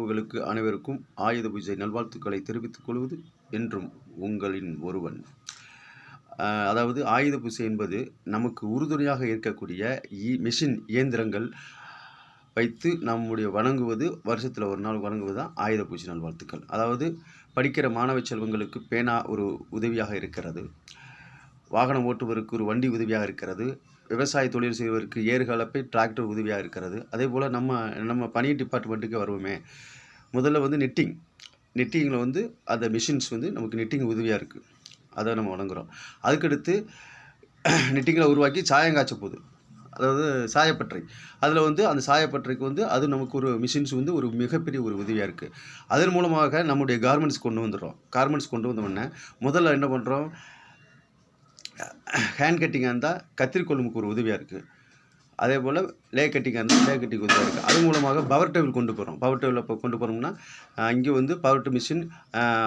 உறவுகளுக்கு அனைவருக்கும் ஆயுத பூஜை நல்வாழ்த்துக்களை தெரிவித்துக் கொள்வது என்றும் உங்களின் ஒருவன். அதாவது ஆயுத பூஜை என்பது நமக்கு உறுதுணையாக இருக்கக்கூடிய மிஷின் இயந்திரங்கள் வைத்து நம்முடைய வணங்குவது, வருஷத்தில் ஒரு நாள் வணங்குவது தான் ஆயுத பூஜை நல்வாழ்த்துக்கள். அதாவது படிக்கிற மாணவ செல்வங்களுக்கு பேனா ஒரு உதவியாக இருக்கிறது, வாகனம் ஓட்டுவதற்கு ஒரு வண்டி உதவியாக இருக்கிறது, விவசாய தொழில் செய்வதற்கு ஏறுகலப்பை டிராக்டர் உதவியாக இருக்கிறது. அதே போல் நம்ம பனி டிபார்ட்மெண்ட்டுக்கு வருவோமே, முதல்ல வந்து நெட்டிங்கில் வந்து அந்த மிஷின்ஸ் வந்து நமக்கு நெட்டிங் உதவியாக இருக்குது, அதை நம்ம வணங்குகிறோம். அதுக்கடுத்து நெட்டிங்கில் உருவாக்கி சாயங்காய்ச்ச போகுது, அதாவது சாயப்பட்டறை. அதில் வந்து அந்த சாயப்பட்டறைக்கு வந்து அது நமக்கு ஒரு மிஷின்ஸ் வந்து ஒரு மிகப்பெரிய ஒரு உதவியாக இருக்குது. அதன் மூலமாக நம்முடைய கார்மெண்ட்ஸ் கொண்டு வந்துடுறோம். கார்மெண்ட்ஸ் கொண்டு வந்தோடனே முதல்ல என்ன பண்ணுறோம், ஹேண்ட் கட்டிங்காக இருந்தால் கத்திரிக்கோளுக்கு ஒரு உதவியாக இருக்குது. அதே போல் லே கட்டிங்காக இருந்தால் லே கட்டிங் உதவியாக இருக்குது. அது மூலமாக பவர் டேபிள் கொண்டு போகிறோம். பவர் டேபிள் இப்போ கொண்டு போகிறோம்னா இங்கே வந்து பவர் டு மிஷின்,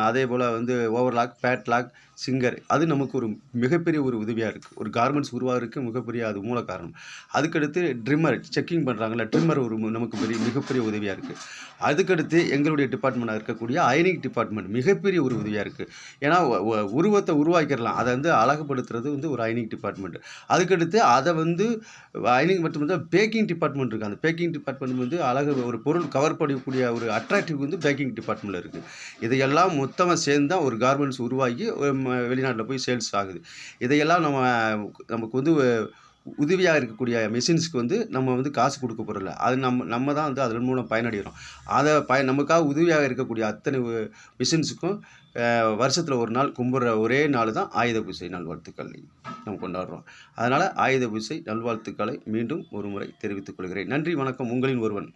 அதே போல் வந்து ஓவர்லாக், பேட்லாக், சிங்கர், அது நமக்கு ஒரு மிகப்பெரிய ஒரு உதவியாக இருக்குது. ஒரு கார்மெண்ட்ஸ் உருவாகிறதுக்கு மிகப்பெரிய அது மூல காரணம். அதுக்கடுத்து ட்ரிம்மர் செக்கிங் பண்ணுறாங்களே, ட்ரிம்மர் ஒரு நமக்கு மிகப்பெரிய உதவியாக இருக்குது. அதுக்கடுத்து எங்களுடைய டிபார்ட்மெண்ட்டாக இருக்கக்கூடிய அயனிங் டிபார்ட்மெண்ட் மிகப்பெரிய ஒரு உதவியாக இருக்குது. ஏன்னா உருவத்தை உருவாக்கிடலாம், அதை வந்து அழகுபடுத்துறது வந்து ஒரு அயனிங் டிபார்ட்மெண்ட். அதுக்கடுத்து அதை வந்து அயனிங் மட்டும் வந்து பேக்கிங் டிபார்ட்மெண்ட் இருக்குது. அந்த பேக்கிங் டிபார்ட்மெண்ட் வந்து அழகு ஒரு பொருள் கவர் பண்ணக்கூடிய ஒரு அட்ராக்டிவ் வந்து பேக்கிங் டிபார்ட்மெண்ட்டில் இருக்குது. இதையெல்லாம் மொத்தமாக சேர்ந்து தான் ஒரு கார்மெண்ட்ஸ் உருவாகி வெளிநாட்டில் போய் சேல்ஸ் ஆகுது. இதையெல்லாம் நமக்கு வந்து உதவியாக இருக்கக்கூடிய மிஷின்ஸ்க்கு வந்து நம்ம வந்து காசு கொடுக்க போகிறதில்ல, அது நம்ம தான் வந்து அதன் மூலம் பயனடைகிறோம். அதை நமக்காக உதவியாக இருக்கக்கூடிய அத்தனை மிஷின்ஸுக்கும் வருஷத்தில் ஒரு நாள் கும்பிட்ற ஒரே நாள் தான் ஆயுத பூஜை நல்வாழ்த்துக்கள் நம்ம கொண்டாடுறோம். அதனால் ஆயுத பூஜை நல்வாழ்த்துக்களை மீண்டும் ஒரு முறை தெரிவித்துக் கொள்கிறேன். நன்றி, வணக்கம். உங்களின் ஒருவன்.